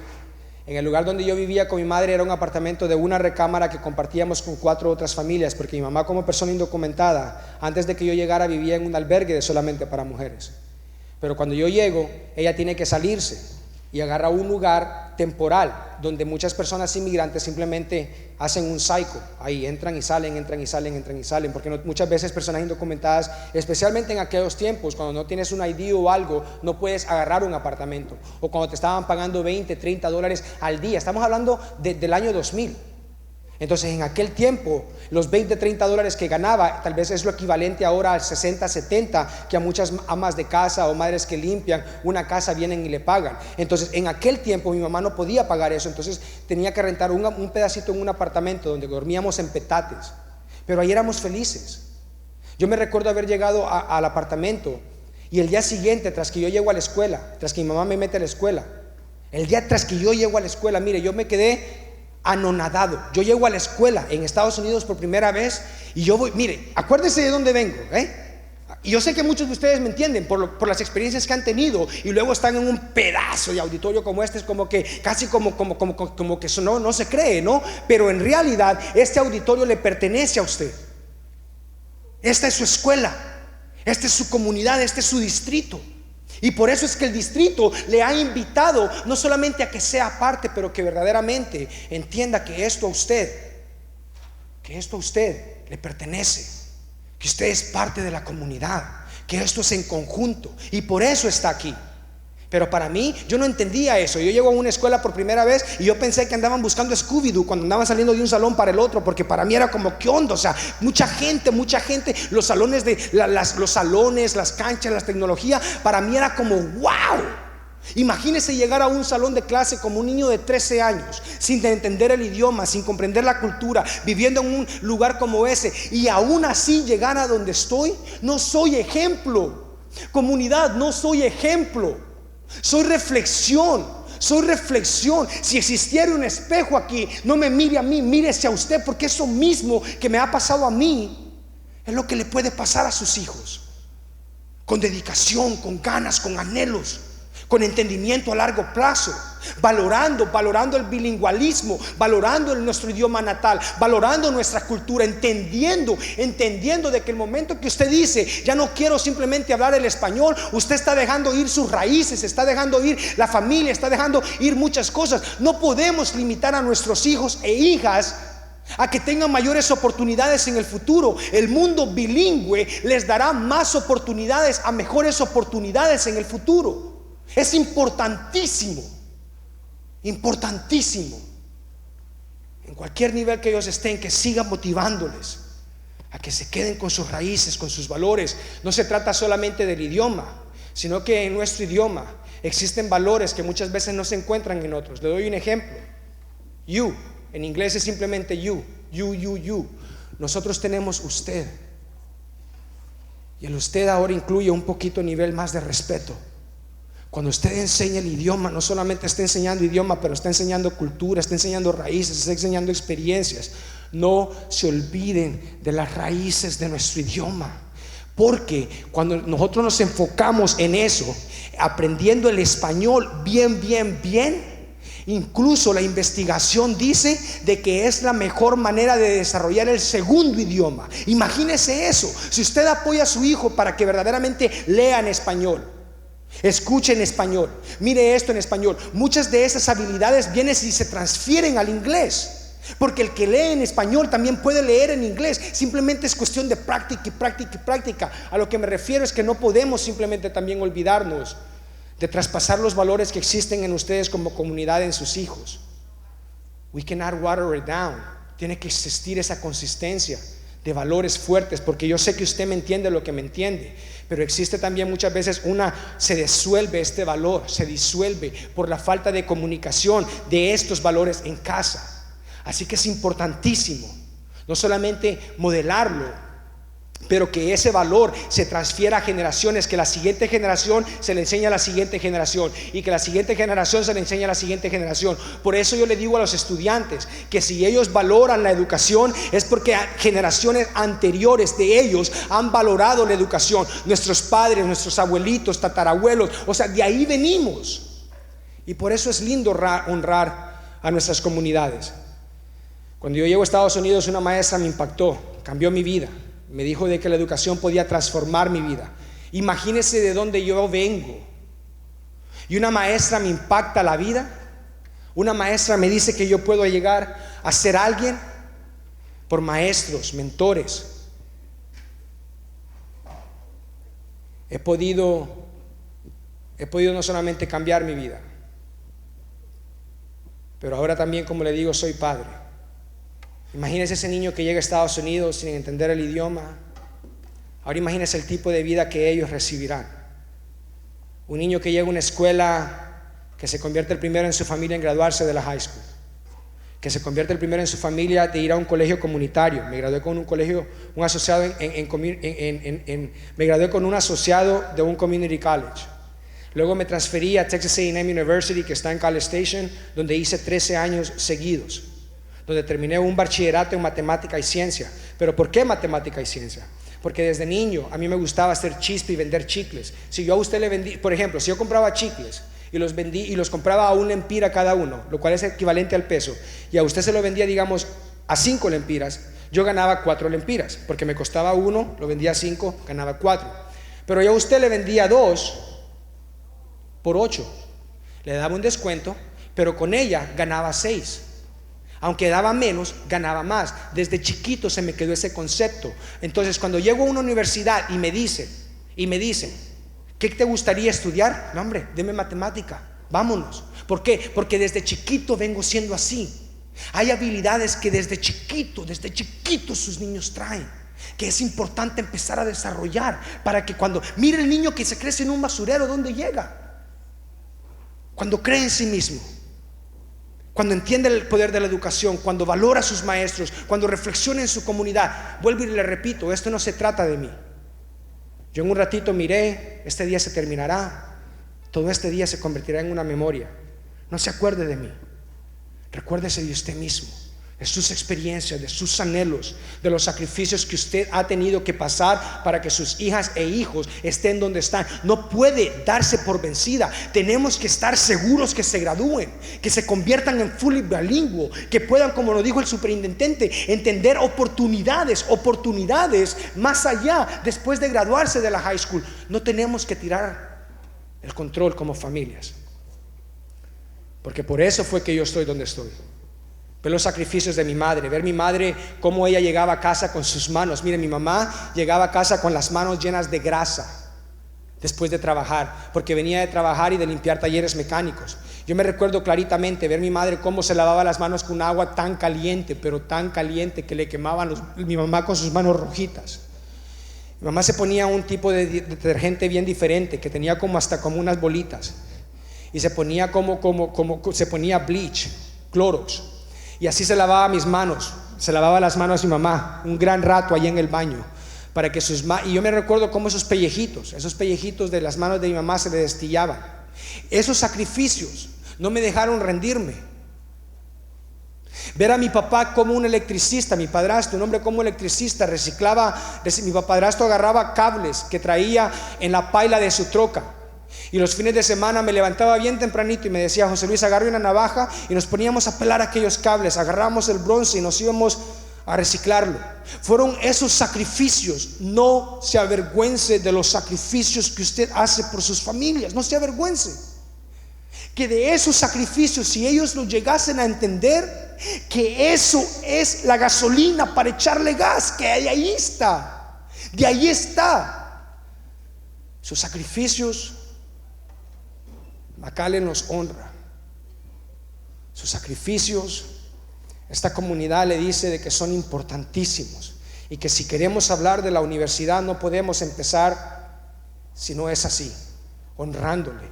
En el lugar donde yo vivía con mi madre era un apartamento de una recámara que compartíamos con 4 otras familias, porque mi mamá, como persona indocumentada, antes de que yo llegara vivía en un albergue solamente para mujeres. Pero cuando yo llego, ella tiene que salirse y agarra un lugar temporal donde muchas personas inmigrantes simplemente hacen un cycle. Ahí entran y salen, porque muchas veces personas indocumentadas, especialmente en aquellos tiempos, cuando no tienes un ID o algo, no puedes agarrar un apartamento, o cuando te estaban pagando $20, $30 al día. Estamos hablando del año 2000. Entonces, en aquel tiempo, los $20, $30 que ganaba, tal vez es lo equivalente ahora al 60, 70, que a muchas amas de casa o madres que limpian una casa vienen y le pagan. Entonces, en aquel tiempo mi mamá no podía pagar eso, entonces tenía que rentar un pedacito en un apartamento donde dormíamos en petates, pero ahí éramos felices. Yo me recuerdo haber llegado al apartamento, y el día siguiente, tras que yo llego a la escuela, tras que mi mamá me mete a la escuela, el día tras que yo llego a la escuela, mire, yo me quedé anonadado. Yo llego a la escuela en Estados Unidos por primera vez, y yo voy, mire, acuérdense de dónde vengo, y yo sé que muchos de ustedes me entienden por las experiencias que han tenido, y luego están en un pedazo de auditorio como este, es como que casi como que eso no se cree, ¿no? Pero en realidad este auditorio le pertenece a usted. Esta es su escuela, esta es su comunidad, este es su distrito. Y por eso es que el distrito le ha invitado no solamente a que sea parte, pero que verdaderamente entienda que esto a usted le pertenece, que usted es parte de la comunidad, que esto es en conjunto, y por eso está aquí. Pero para mí, yo no entendía eso. Yo llego a una escuela por primera vez y yo pensé que andaban buscando Scooby-Doo cuando andaban saliendo de un salón para el otro, porque para mí era como, ¿qué onda? O sea, mucha gente, los salones los salones, las canchas, la tecnología, para mí era como, wow. Imagínese llegar a un salón de clase como un niño de 13 años, sin entender el idioma, sin comprender la cultura, viviendo en un lugar como ese, y aún así llegar a donde estoy. No soy ejemplo. Comunidad, no soy ejemplo. Soy reflexión. Si existiera un espejo aquí, no me mire a mí, mírese a usted, porque eso mismo que me ha pasado a mí es lo que le puede pasar a sus hijos. Con dedicación, con ganas, con anhelos, con entendimiento a largo plazo, valorando el bilingüismo, valorando nuestro idioma natal, valorando nuestra cultura, entendiendo de que el momento que usted dice, ya no quiero simplemente hablar el español, usted está dejando ir sus raíces, está dejando ir la familia, está dejando ir muchas cosas. No podemos limitar a nuestros hijos e hijas a que tengan mayores oportunidades en el futuro. El mundo bilingüe les dará más oportunidades, a mejores oportunidades en el futuro. Es importantísimo en cualquier nivel que ellos estén, que sigan motivándoles a que se queden con sus raíces, con sus valores. No se trata solamente del idioma, sino que en nuestro idioma existen valores que muchas veces no se encuentran en otros. Le doy un ejemplo. You, en inglés es simplemente you. Nosotros tenemos usted, y el usted ahora incluye un poquito nivel más de respeto. Cuando usted enseña el idioma, no solamente está enseñando idioma, pero está enseñando cultura, está enseñando raíces, está enseñando experiencias. No se olviden de las raíces de nuestro idioma, porque cuando nosotros nos enfocamos en eso, aprendiendo el español bien, incluso la investigación dice de que es la mejor manera de desarrollar el segundo idioma. Imagínese eso. Si usted apoya a su hijo para que verdaderamente lea en español, escuche en español, mire esto en español, muchas de esas habilidades vienen y se transfieren al inglés, porque el que lee en español también puede leer en inglés. Simplemente es cuestión de práctica. A lo que me refiero es que no podemos simplemente también olvidarnos de traspasar los valores que existen en ustedes como comunidad en sus hijos. We cannot water it down. Tiene que existir esa consistencia de valores fuertes, porque yo sé que usted me entiende lo que me entiende, pero existe también muchas veces se disuelve este valor, se disuelve por la falta de comunicación de estos valores en casa. Así que es importantísimo no solamente modelarlo, pero que ese valor se transfiera a generaciones, que la siguiente generación se le enseñe a la siguiente generación, y que la siguiente generación se le enseñe a la siguiente generación. Por eso yo le digo a los estudiantes que si ellos valoran la educación, es porque generaciones anteriores de ellos han valorado la educación. Nuestros padres, nuestros abuelitos, tatarabuelos, o sea, de ahí venimos. Y por eso es lindo honrar a nuestras comunidades. Cuando yo llego a Estados Unidos, una maestra me impactó, cambió mi vida. Me dijo de que la educación podía transformar mi vida. Imagínese de dónde yo vengo. Y una maestra me impacta la vida. Una maestra me dice que yo puedo llegar a ser alguien por maestros, mentores. He podido no solamente cambiar mi vida, pero ahora también, como le digo, soy padre. Imagínese ese niño que llega a Estados Unidos sin entender el idioma. Ahora imagínese el tipo de vida que ellos recibirán. Un niño que llega a una escuela, que se convierte el primero en su familia en graduarse de la high school, que se convierte el primero en su familia de ir a un colegio comunitario. Me gradué con un asociado me gradué con un asociado de un community college. Luego me transferí a Texas A&M University, que está en College Station, donde hice 13 años seguidos, donde terminé un bachillerato en matemática y ciencia. ¿Pero por qué matemática y ciencia? Porque desde niño a mí me gustaba hacer chispa y vender chicles. Si yo a usted le vendí, por ejemplo, si yo compraba chicles y los vendí y los compraba a 1 lempira cada uno, lo cual es equivalente al peso, y a usted se lo vendía, digamos, a 5 lempiras, yo ganaba 4 lempiras, porque me costaba 1, lo vendía a 5, ganaba 4. Pero yo a usted le vendía 2, por 8. Le daba un descuento, pero con ella ganaba 6. Aunque daba menos, ganaba más. Desde chiquito se me quedó ese concepto. Entonces, cuando llego a una universidad y me dicen, ¿qué te gustaría estudiar? No, hombre, deme matemática, vámonos. ¿Por qué? Porque desde chiquito vengo siendo así. Hay habilidades que desde chiquito sus niños traen, que es importante empezar a desarrollar, para que cuando mire el niño que se crece en un basurero, ¿dónde llega? Cuando cree en sí mismo, cuando entiende el poder de la educación, cuando valora a sus maestros, cuando reflexiona en su comunidad. Vuelvo y le repito, esto no se trata de mí. Yo en un ratito miré, este día se terminará, todo este día se convertirá en una memoria. No se acuerde de mí, recuérdese de usted mismo, de sus experiencias, de sus anhelos, de los sacrificios que usted ha tenido que pasar para que sus hijas e hijos estén donde están. No puede darse por vencida. Tenemos que estar seguros que se gradúen, que se conviertan en fully bilingüe, que puedan, como lo dijo el superintendente, entender oportunidades más allá después de graduarse de la high school. No tenemos que tirar el control como familias, porque por eso fue que yo estoy donde estoy. Ver los sacrificios de mi madre, ver mi madre cómo ella llegaba a casa con sus manos. Mire, mi mamá llegaba a casa con las manos llenas de grasa después de trabajar, porque venía de trabajar y de limpiar talleres mecánicos. Yo me recuerdo claritamente ver mi madre cómo se lavaba las manos con agua tan caliente, pero tan caliente que le quemaban mi mamá con sus manos rojitas. Mi mamá se ponía un tipo de detergente bien diferente, que tenía hasta como unas bolitas, y se ponía se ponía bleach, Clorox. Y así se lavaba mis manos, se lavaba las manos mi mamá un gran rato allá en el baño, para que y yo me recuerdo cómo esos pellejitos de las manos de mi mamá se le destillaban. Esos sacrificios no me dejaron rendirme. Ver a mi papá como un electricista, mi padrastro, un hombre como electricista, mi padrastro agarraba cables que traía en la paila de su troca. Y los fines de semana me levantaba bien tempranito y me decía: José Luis, agarre una navaja, y nos poníamos a pelar aquellos cables, agarrábamos el bronce y nos íbamos a reciclarlo. Fueron esos sacrificios. No se avergüence de los sacrificios que usted hace por sus familias, no se avergüence. Que de esos sacrificios, si ellos lo llegasen a entender, que eso es la gasolina para echarle gas, que de ahí está. Sus sacrificios, McAllen los honra. Sus sacrificios, esta comunidad le dice de que son importantísimos, y que si queremos hablar de la universidad no podemos empezar si no es así, honrándole,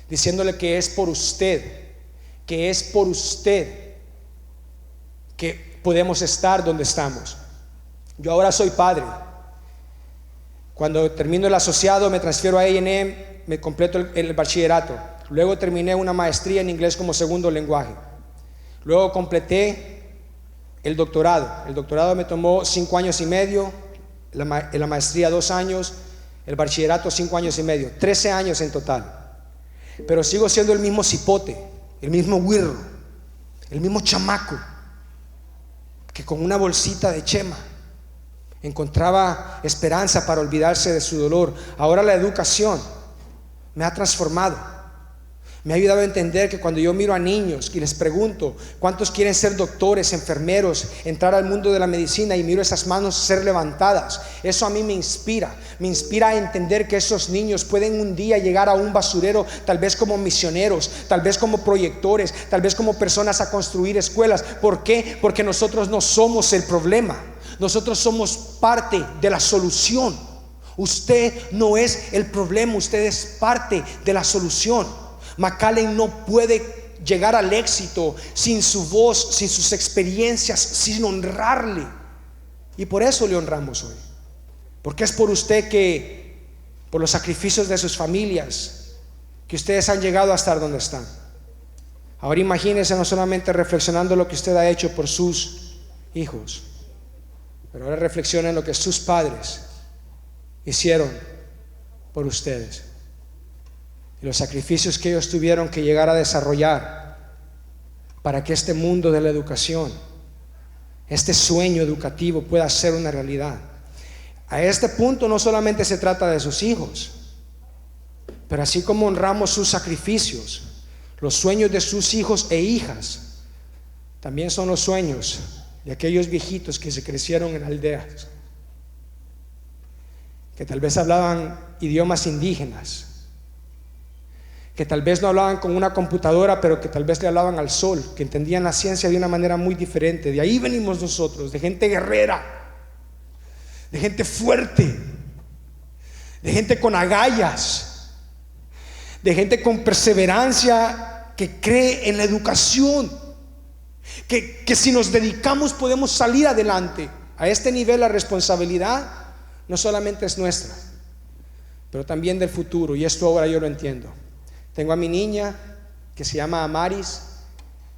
diciéndole que es por usted que podemos estar donde estamos. Yo ahora soy padre. Cuando termino el asociado me transfiero a A&M, me completo el bachillerato. Luego terminé una maestría en inglés como segundo lenguaje. Luego completé el doctorado. El doctorado me tomó 5 años y medio, la maestría 2 años, el bachillerato 5 años y medio, 13 años en total. Pero sigo siendo el mismo cipote, el mismo güirro, el mismo chamaco, que con una bolsita de chema encontraba esperanza para olvidarse de su dolor. Ahora la educación me ha transformado. Me ha ayudado a entender que cuando yo miro a niños y les pregunto cuántos quieren ser doctores, enfermeros, entrar al mundo de la medicina, y miro esas manos ser levantadas, eso a mí me inspira a entender que esos niños pueden un día llegar a un basurero, tal vez como misioneros, tal vez como proyectores, tal vez como personas a construir escuelas. ¿Por qué? Porque nosotros no somos el problema, nosotros somos parte de la solución. Usted no es el problema, usted es parte de la solución. McAllen no puede llegar al éxito sin su voz, sin sus experiencias, sin honrarle. Y por eso le honramos hoy, porque es por usted por los sacrificios de sus familias, que ustedes han llegado a estar donde están. Ahora imagínense, no solamente reflexionando lo que usted ha hecho por sus hijos, pero ahora reflexionen lo que sus padres hicieron por ustedes, y los sacrificios que ellos tuvieron que llegar a desarrollar para que este mundo de la educación, este sueño educativo, pueda ser una realidad. A este punto no solamente se trata de sus hijos, Pero así como honramos sus sacrificios, los sueños de sus hijos e hijas también son los sueños de aquellos viejitos que se crecieron en aldeas, que tal vez hablaban idiomas indígenas, que tal vez no hablaban con una computadora, pero que tal vez le hablaban al sol, que entendían la ciencia de una manera muy diferente. De ahí venimos nosotros, de gente guerrera, de gente fuerte, de gente con agallas, de gente con perseverancia, que cree en la educación, que si nos dedicamos podemos salir adelante. A este nivel la responsabilidad no solamente es nuestra, pero también del futuro, y esto ahora yo lo entiendo. Tengo a mi niña que se llama Amaris,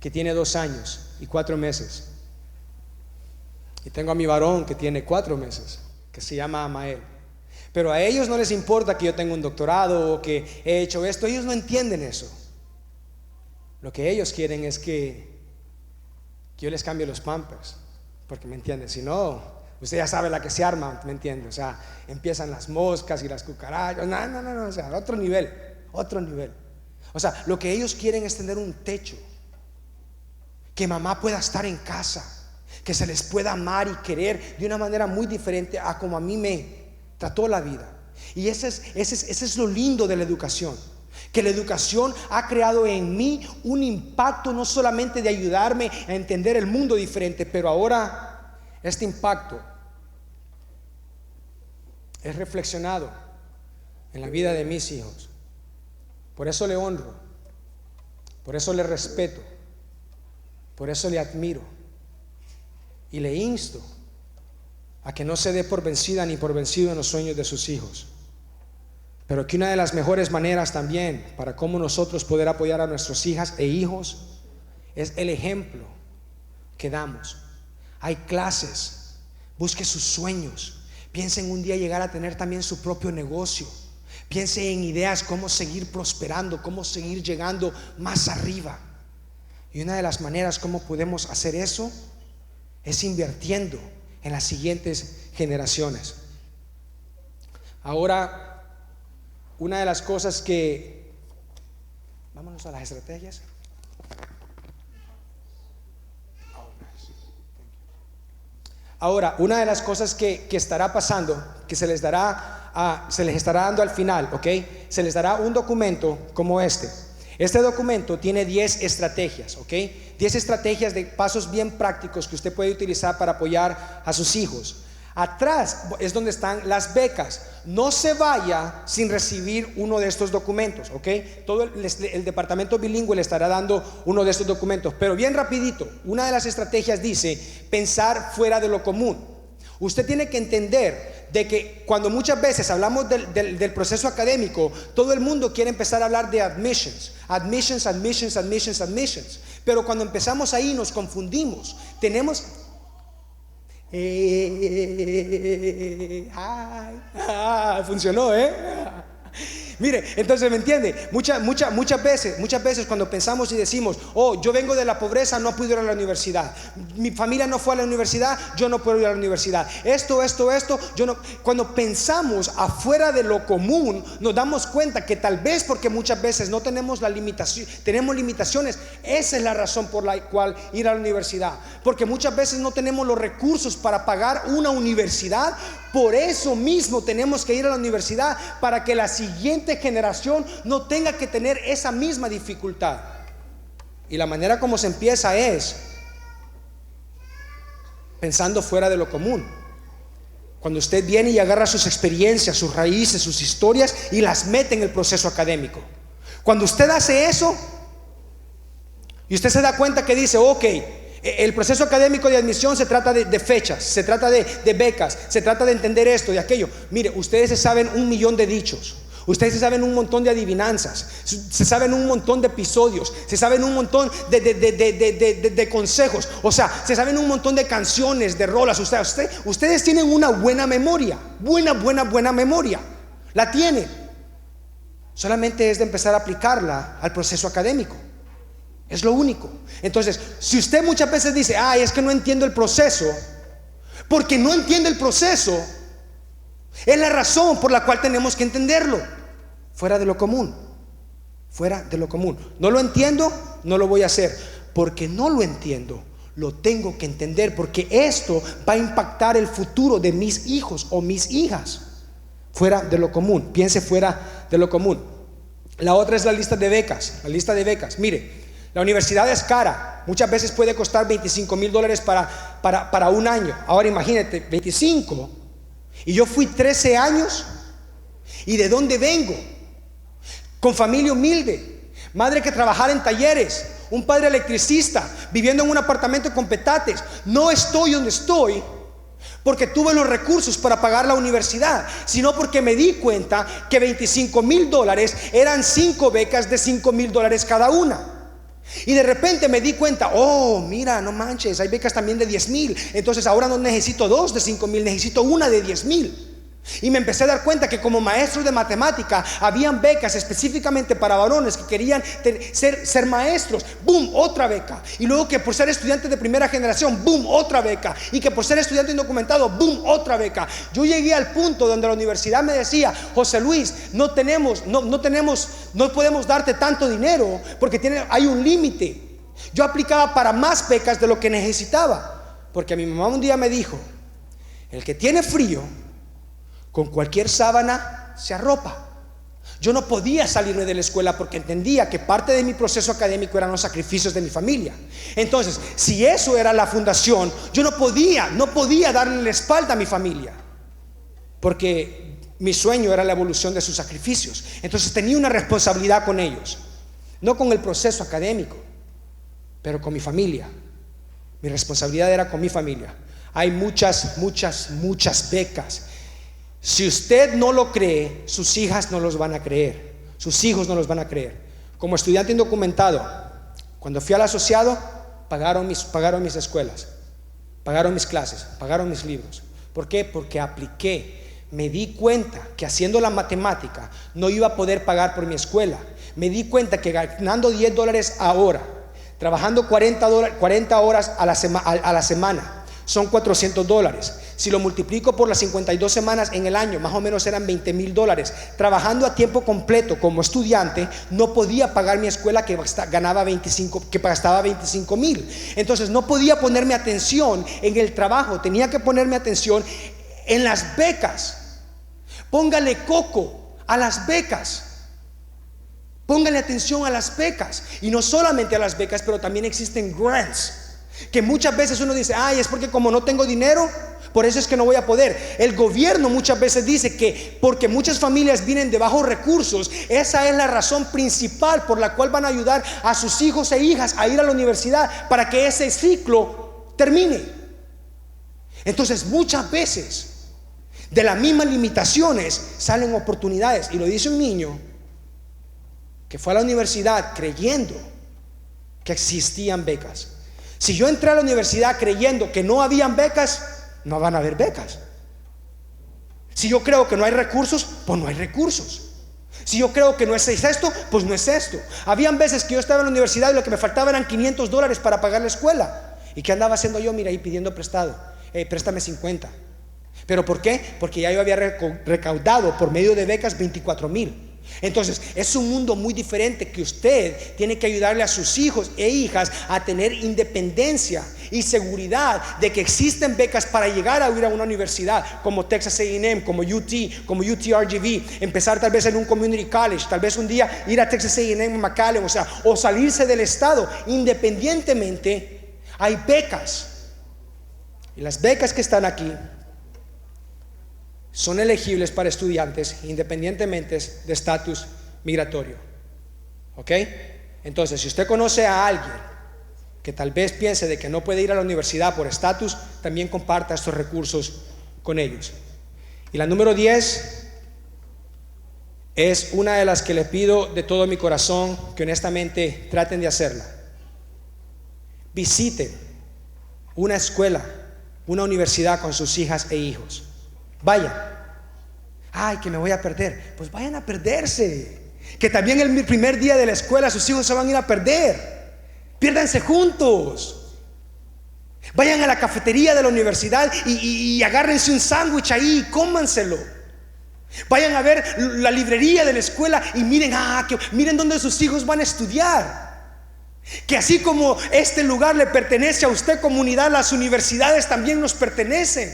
que tiene 2 años y 4 meses. Y tengo a mi varón que tiene 4 meses, que se llama Amael. Pero a ellos no les importa que yo tenga un doctorado o que he hecho esto. Ellos no entienden eso. Lo que ellos quieren es que yo les cambie los pampers, porque me entienden. Si no, usted ya sabe la que se arma, me entiende. O sea, empiezan las moscas y las cucarachas. No, o sea, otro nivel. O sea, lo que ellos quieren es tener un techo, que mamá pueda estar en casa, que se les pueda amar y querer de una manera muy diferente a como a mí me trató la vida. Y ese es lo lindo de la educación, que la educación ha creado en mí un impacto no solamente de ayudarme a entender el mundo diferente, pero ahora este impacto es reflexionado en la vida de mis hijos. Por eso le honro, por eso le respeto, por eso le admiro y le insto a que no se dé por vencida ni por vencido en los sueños de sus hijos. Pero que una de las mejores maneras también para cómo nosotros poder apoyar a nuestras hijas e hijos es el ejemplo que damos. Hay clases, busque sus sueños, piense en un día llegar a tener también su propio negocio. Piense en ideas, cómo seguir prosperando, cómo seguir llegando más arriba. Y una de las maneras como podemos hacer eso es invirtiendo en las siguientes generaciones. Ahora, una de las cosas que... Vámonos a las estrategias. Ahora, una de las cosas que estará pasando, que se les estará dando al final, ¿ok? Se les dará un documento como este. Este documento tiene 10 estrategias, ¿ok? 10 estrategias de pasos bien prácticos que usted puede utilizar para apoyar a sus hijos. Atrás es donde están las becas. No se vaya sin recibir uno de estos documentos, ¿ok? Todo el departamento bilingüe le estará dando uno de estos documentos. Pero bien rapidito, una de las estrategias dice pensar fuera de lo común. Usted tiene que entender de que cuando muchas veces hablamos del proceso académico, todo el mundo quiere empezar a hablar de admissions. Pero cuando empezamos ahí nos confundimos. Tenemos... funcionó, Mire, entonces me entiende, muchas veces cuando pensamos y decimos, oh, yo vengo de la pobreza, no puedo ir a la universidad, mi familia no fue a la universidad, yo no puedo ir a la universidad, esto, yo no. Cuando pensamos afuera de lo común, nos damos cuenta que tal vez porque muchas veces no tenemos tenemos limitaciones. Esa es la razón por la cual ir a la universidad, porque muchas veces no tenemos los recursos para pagar una universidad. Por eso mismo tenemos que ir a la universidad, para que la siguiente generación no tenga que tener esa misma dificultad. Y la manera como se empieza es pensando fuera de lo común. Cuando usted viene y agarra sus experiencias, sus raíces, sus historias y las mete en el proceso académico. Cuando usted hace eso y usted se da cuenta que dice, ok, el proceso académico de admisión se trata de fechas, se trata de becas, se trata de entender esto y aquello. Mire, ustedes se saben 1,000,000 de dichos, ustedes se saben un montón de adivinanzas, se saben un montón de episodios, se saben un montón de consejos, o sea, se saben un montón de canciones, de rolas. Ustedes tienen una buena memoria, buena memoria, la tienen. Solamente es de empezar a aplicarla al proceso académico. Es lo único. Entonces, si usted muchas veces dice, es que no entiendo el proceso, porque no entiende el proceso, es la razón por la cual tenemos que entenderlo. fuera de lo común, fuera de lo común. No lo entiendo, no lo voy a hacer, porque no lo entiendo. Lo tengo que entender, porque esto va a impactar el futuro de mis hijos o mis hijas. Fuera de lo común, piense fuera de lo común. La otra es la lista de becas. La lista de becas, mire, la universidad es cara. Muchas veces puede costar $25,000 para un año. Ahora imagínate, 25. Y yo fui 13 años. ¿Y de dónde vengo? Con familia humilde, madre que trabajara en talleres, un padre electricista, viviendo en un apartamento con petates. No estoy donde estoy porque tuve los recursos para pagar la universidad, sino porque me di cuenta que $25,000 eran 5 becas de $5,000 cada una. Y de repente me di cuenta, oh, mira, no manches, hay becas también de 10,000. Entonces ahora no necesito 2 de 5,000, necesito una de 10,000. Y me empecé a dar cuenta que como maestro de matemática habían becas específicamente para varones que querían ser maestros. ¡Boom! Otra beca. Y luego que por ser estudiante de primera generación, ¡boom! Otra beca. Y que por ser estudiante indocumentado, ¡boom! Otra beca. Yo llegué al punto donde la universidad me decía, José Luis, no podemos darte tanto dinero porque hay un límite. Yo aplicaba para más becas de lo que necesitaba, porque mi mamá un día me dijo, el que tiene frío con cualquier sábana se arropa. Yo no podía salirme de la escuela porque entendía que parte de mi proceso académico eran los sacrificios de mi familia. Entonces, si eso era la fundación, yo no podía darle la espalda a mi familia, porque mi sueño era la evolución de sus sacrificios. Entonces tenía una responsabilidad con ellos, no con el proceso académico, pero con mi familia. Mi responsabilidad era con mi familia. Hay muchas becas. Si usted no lo cree, sus hijas no los van a creer, sus hijos no los van a creer. Como estudiante indocumentado, cuando fui al asociado, pagaron mis escuelas, pagaron mis clases, pagaron mis libros. ¿Por qué? Porque apliqué. Me di cuenta que haciendo la matemática no iba a poder pagar por mi escuela. Me di cuenta que ganando $10 a hora, trabajando 40 horas a la semana, son $400. Si lo multiplico por las 52 semanas en el año, más o menos eran $20,000. Trabajando a tiempo completo como estudiante, no podía pagar mi escuela que gastaba $25,000. Entonces no podía ponerme atención en el trabajo, tenía que ponerme atención en las becas. Póngale coco a las becas. Póngale atención a las becas. Y no solamente a las becas, pero también existen grants, que muchas veces uno dice, ay, es porque como no tengo dinero, por eso es que no voy a poder. El gobierno muchas veces dice que porque muchas familias vienen de bajos recursos, esa es la razón principal por la cual van a ayudar a sus hijos e hijas a ir a la universidad, para que ese ciclo termine. Entonces muchas veces de las mismas limitaciones salen oportunidades. Y lo dice un niño que fue a la universidad creyendo que existían becas. Si yo entré a la universidad creyendo que no habían becas, no van a haber becas. Si yo creo que no hay recursos, pues no hay recursos. Si yo creo que no es esto, pues no es esto. Habían veces que yo estaba en la universidad y lo que me faltaba eran $500 para pagar la escuela. ¿Y qué andaba haciendo yo? Mira, ahí pidiendo prestado. Préstame 50. ¿Pero por qué? Porque ya yo había recaudado por medio de becas 24,000. Entonces es un mundo muy diferente, que usted tiene que ayudarle a sus hijos e hijas a tener independencia y seguridad de que existen becas para llegar a ir a una universidad como Texas A&M, como UT, como UTRGV, empezar tal vez en un community college, tal vez un día ir a Texas A&M en McAllen, o salirse del estado. Independientemente, hay becas, y las becas que están aquí son elegibles para estudiantes independientemente de estatus migratorio. ¿Ok? Entonces, si usted conoce a alguien que tal vez piense de que no puede ir a la universidad por estatus, también comparta estos recursos con ellos. Y la número 10 es una de las que le pido de todo mi corazón que honestamente traten de hacerla. Visiten una escuela, una universidad con sus hijas e hijos. Vayan. Ay, que me voy a perder. Pues vayan a perderse. Que también el primer día de la escuela sus hijos se van a ir a perder. Piérdanse juntos. Vayan a la cafetería de la universidad y agárrense un sándwich ahí y cómanselo. Vayan a ver la librería de la escuela y miren dónde sus hijos van a estudiar. Que así como este lugar le pertenece a usted, comunidad, las universidades también nos pertenecen.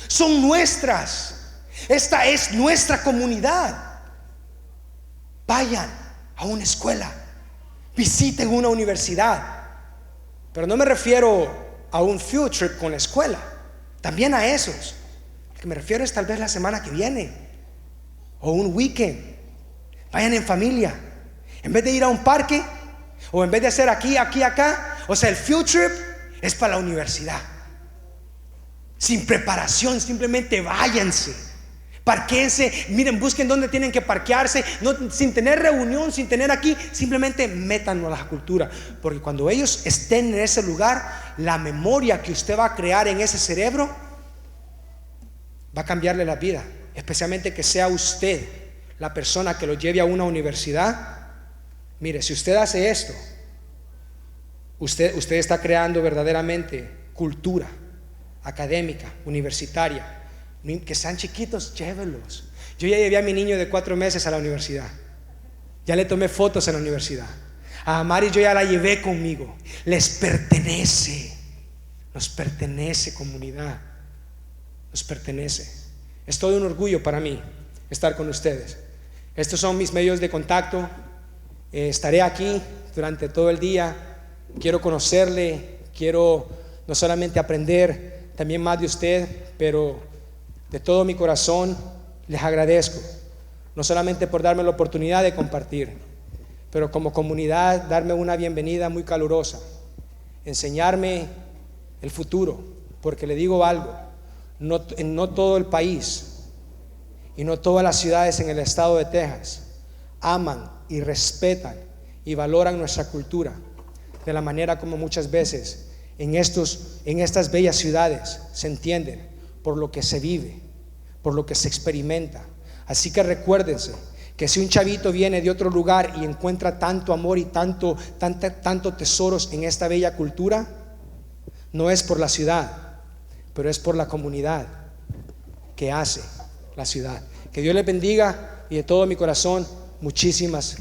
Son nuestras. Esta es nuestra comunidad. Vayan a una escuela, visiten una universidad. Pero no me refiero a un field trip con la escuela, también a esos. Lo que me refiero es tal vez la semana que viene o un weekend. Vayan en familia. En vez de ir a un parque o en vez de hacer aquí, acá. O sea, el field trip es para la universidad. Sin preparación, simplemente váyanse. Parquéense, miren, busquen dónde tienen que parquearse, sin tener reunión, sin tener aquí, simplemente métanlo a la cultura. Porque cuando ellos estén en ese lugar, la memoria que usted va a crear en ese cerebro va a cambiarle la vida. Especialmente que sea usted la persona que lo lleve a una universidad. Mire, si usted hace esto, usted está creando verdaderamente cultura académica, universitaria. Que sean chiquitos, llévelos. Yo ya llevé a mi niño de 4 meses a la universidad. Ya le tomé fotos en la universidad. A Mari yo ya la llevé conmigo. Les pertenece. Nos pertenece, comunidad. Nos pertenece. Es todo un orgullo para mí estar con ustedes. Estos son mis medios de contacto. Estaré aquí durante todo el día. Quiero conocerle. Quiero no solamente aprender también más de usted, pero de todo mi corazón les agradezco, no solamente por darme la oportunidad de compartir, pero como comunidad darme una bienvenida muy calurosa, enseñarme el futuro, porque le digo algo, no todo el país y no todas las ciudades en el estado de Texas aman y respetan y valoran nuestra cultura de la manera como muchas veces en estas bellas ciudades se entienden por lo que se vive, por lo que se experimenta. Así que recuérdense que si un chavito viene de otro lugar y encuentra tanto amor y tanto tesoros en esta bella cultura, no es por la ciudad, pero es por la comunidad que hace la ciudad. Que Dios les bendiga y de todo mi corazón, muchísimas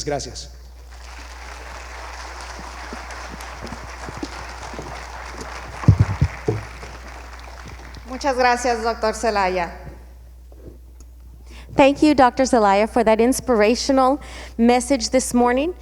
gracias. Muchas gracias, Dr. Zelaya. Thank you, Dr. Zelaya, for that inspirational message this morning.